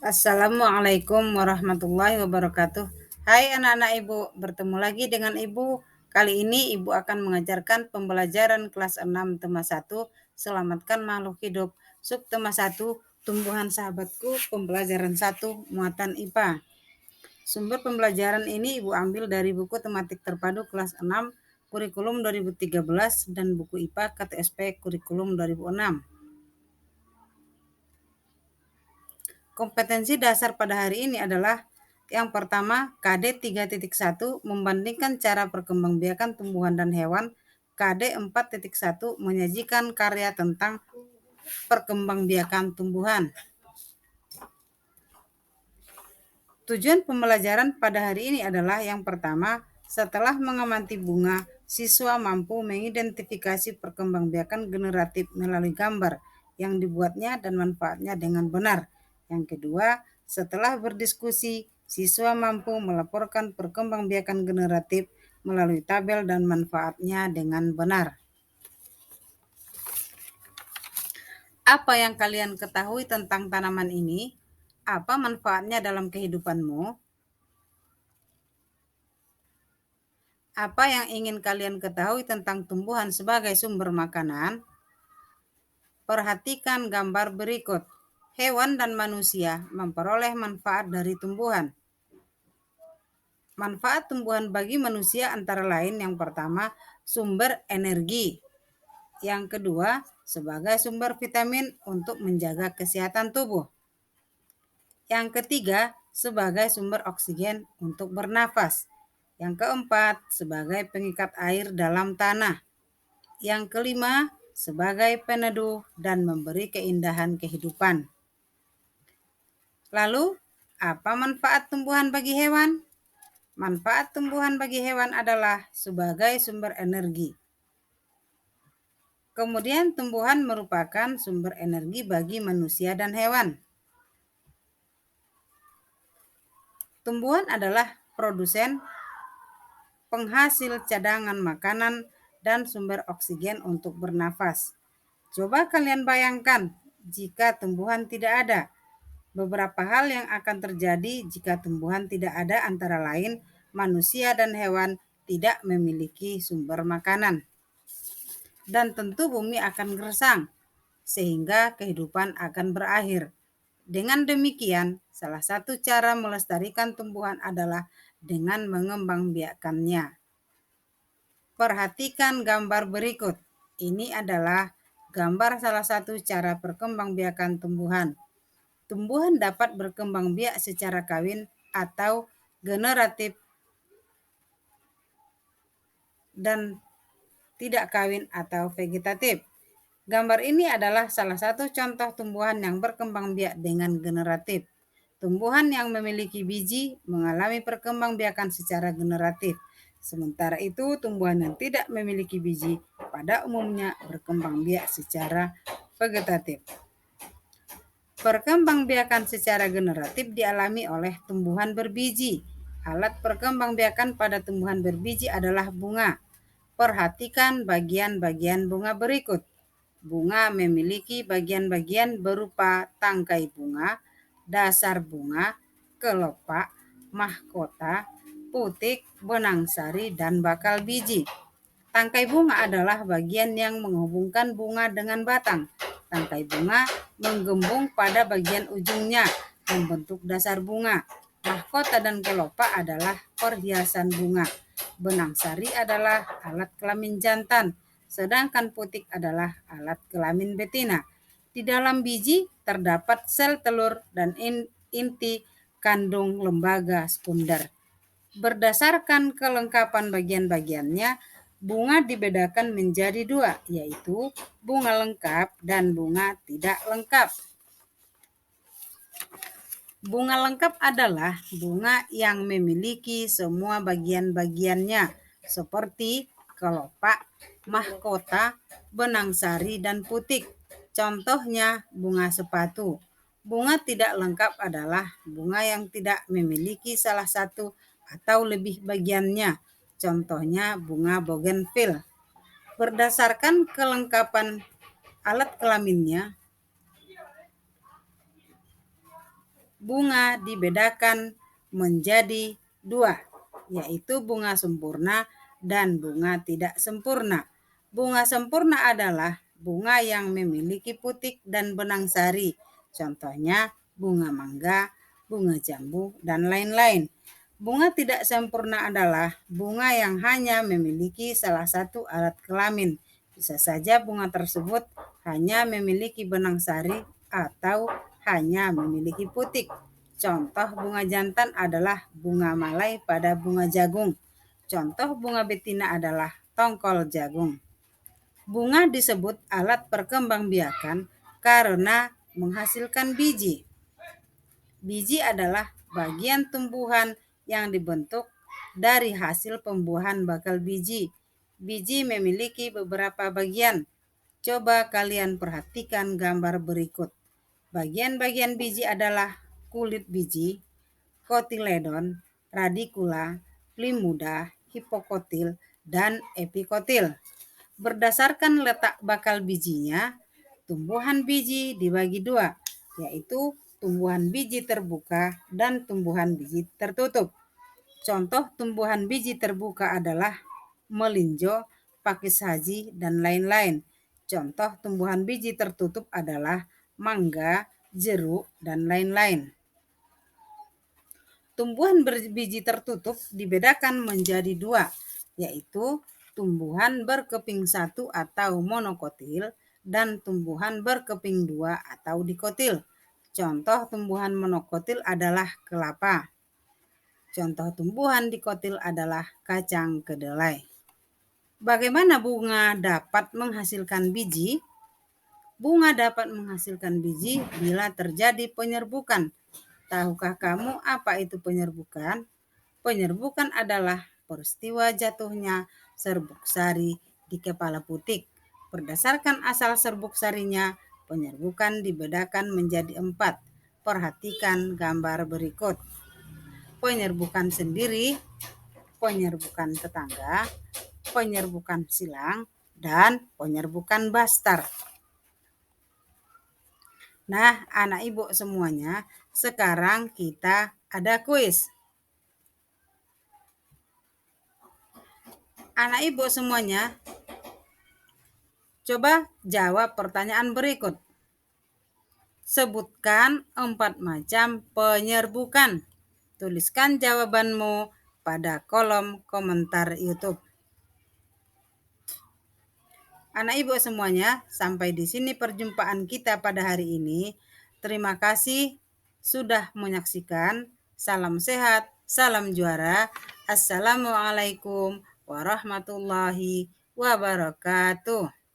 Assalamualaikum warahmatullahi wabarakatuh. Hai anak-anak Ibu, bertemu lagi dengan Ibu. Kali ini Ibu akan mengajarkan pembelajaran kelas 6 tema 1, Selamatkan Makhluk Hidup. Sub tema 1, Tumbuhan Sahabatku, pembelajaran 1, Muatan IPA. Sumber pembelajaran ini Ibu ambil dari buku tematik terpadu kelas 6, kurikulum 2013 dan buku IPA KTSP kurikulum 2006. Kompetensi dasar pada hari ini adalah yang pertama, KD 3.1 membandingkan cara perkembangbiakan tumbuhan dan hewan. KD 4.1 menyajikan karya tentang perkembangbiakan tumbuhan. Tujuan pembelajaran pada hari ini adalah yang pertama, setelah mengamati bunga, siswa mampu mengidentifikasi perkembangbiakan generatif melalui gambar yang dibuatnya dan manfaatnya dengan benar. Yang kedua, setelah berdiskusi, siswa mampu melaporkan perkembangbiakan generatif melalui tabel dan manfaatnya dengan benar. Apa yang kalian ketahui tentang tanaman ini? Apa manfaatnya dalam kehidupanmu? Apa yang ingin kalian ketahui tentang tumbuhan sebagai sumber makanan? Perhatikan gambar berikut. Hewan dan manusia memperoleh manfaat dari tumbuhan. Manfaat tumbuhan bagi manusia antara lain yang pertama, sumber energi. Yang kedua, sebagai sumber vitamin untuk menjaga kesehatan tubuh. Yang ketiga, sebagai sumber oksigen untuk bernafas. Yang keempat, sebagai pengikat air dalam tanah. Yang kelima, sebagai peneduh dan memberi keindahan kehidupan. Lalu, apa manfaat tumbuhan bagi hewan? Manfaat tumbuhan bagi hewan adalah sebagai sumber energi. Kemudian tumbuhan merupakan sumber energi bagi manusia dan hewan. Tumbuhan adalah produsen, penghasil cadangan makanan, dan sumber oksigen untuk bernafas. Coba kalian bayangkan jika tumbuhan tidak ada. Beberapa hal yang akan terjadi jika tumbuhan tidak ada antara lain manusia dan hewan tidak memiliki sumber makanan. Dan tentu bumi akan gersang sehingga kehidupan akan berakhir. Dengan demikian, salah satu cara melestarikan tumbuhan adalah dengan mengembangbiakannya. Perhatikan gambar berikut. Ini adalah gambar salah satu cara perkembangbiakan tumbuhan. Tumbuhan dapat berkembang biak secara kawin atau generatif dan tidak kawin atau vegetatif. Gambar ini adalah salah satu contoh tumbuhan yang berkembang biak dengan generatif. Tumbuhan yang memiliki biji mengalami perkembangbiakan secara generatif. Sementara itu, tumbuhan yang tidak memiliki biji pada umumnya berkembang biak secara vegetatif. Perkembangbiakan secara generatif dialami oleh tumbuhan berbiji. Alat perkembangbiakan pada tumbuhan berbiji adalah bunga. Perhatikan bagian-bagian bunga berikut. Bunga memiliki bagian-bagian berupa tangkai bunga, dasar bunga, kelopak, mahkota, putik, benang sari, dan bakal biji. Tangkai bunga adalah bagian yang menghubungkan bunga dengan batang. Tangkai bunga menggembung pada bagian ujungnya membentuk dasar bunga. Mahkota dan kelopak adalah perhiasan bunga. Benang sari adalah alat kelamin jantan, sedangkan putik adalah alat kelamin betina. Di dalam biji terdapat sel telur dan inti kandung lembaga sekunder. Berdasarkan kelengkapan bagian-bagiannya, bunga dibedakan menjadi dua, yaitu bunga lengkap dan bunga tidak lengkap. Bunga lengkap adalah bunga yang memiliki semua bagian-bagiannya, seperti kelopak, mahkota, benang sari, dan putik. Contohnya bunga sepatu. Bunga tidak lengkap adalah bunga yang tidak memiliki salah satu atau lebih bagiannya. Contohnya bunga bougainville. Berdasarkan kelengkapan alat kelaminnya, bunga dibedakan menjadi dua, yaitu bunga sempurna dan bunga tidak sempurna. Bunga sempurna adalah bunga yang memiliki putik dan benang sari. Contohnya bunga mangga, bunga jambu, dan lain-lain. Bunga tidak sempurna adalah bunga yang hanya memiliki salah satu alat kelamin. Bisa saja bunga tersebut hanya memiliki benang sari atau hanya memiliki putik. Contoh bunga jantan adalah bunga malai pada bunga jagung. Contoh bunga betina adalah tongkol jagung. Bunga disebut alat perkembangbiakan karena menghasilkan biji. Biji adalah bagian tumbuhan yang dibentuk dari hasil pembuahan bakal biji. Biji memiliki beberapa bagian. Coba kalian perhatikan gambar berikut. Bagian-bagian biji adalah kulit biji, kotiledon, radikula, limuda, hipokotil, dan epikotil. Berdasarkan letak bakal bijinya, tumbuhan biji dibagi dua, yaitu tumbuhan biji terbuka dan tumbuhan biji tertutup. Contoh tumbuhan biji terbuka adalah melinjo, pakis haji, dan lain-lain. Contoh tumbuhan biji tertutup adalah mangga, jeruk, dan lain-lain. Tumbuhan berbiji tertutup dibedakan menjadi dua, yaitu tumbuhan berkeping satu atau monokotil dan tumbuhan berkeping dua atau dikotil. Contoh tumbuhan monokotil adalah kelapa. Contoh tumbuhan dikotil adalah kacang kedelai. Bagaimana bunga dapat menghasilkan biji? Bunga dapat menghasilkan biji bila terjadi penyerbukan. Tahukah kamu apa itu penyerbukan? Penyerbukan adalah peristiwa jatuhnya serbuk sari di kepala putik. Berdasarkan asal serbuk sarinya, penyerbukan dibedakan menjadi 4. Perhatikan gambar berikut. Penyerbukan sendiri, penyerbukan tetangga, penyerbukan silang, dan penyerbukan bastar. Nah, anak ibu semuanya, sekarang kita ada kuis. Anak ibu semuanya, coba jawab pertanyaan berikut. Sebutkan 4 macam penyerbukan. Tuliskan jawabanmu pada kolom komentar YouTube. Anak ibu semuanya, sampai di sini perjumpaan kita pada hari ini. Terima kasih sudah menyaksikan. Salam sehat, salam juara. Assalamualaikum warahmatullahi wabarakatuh.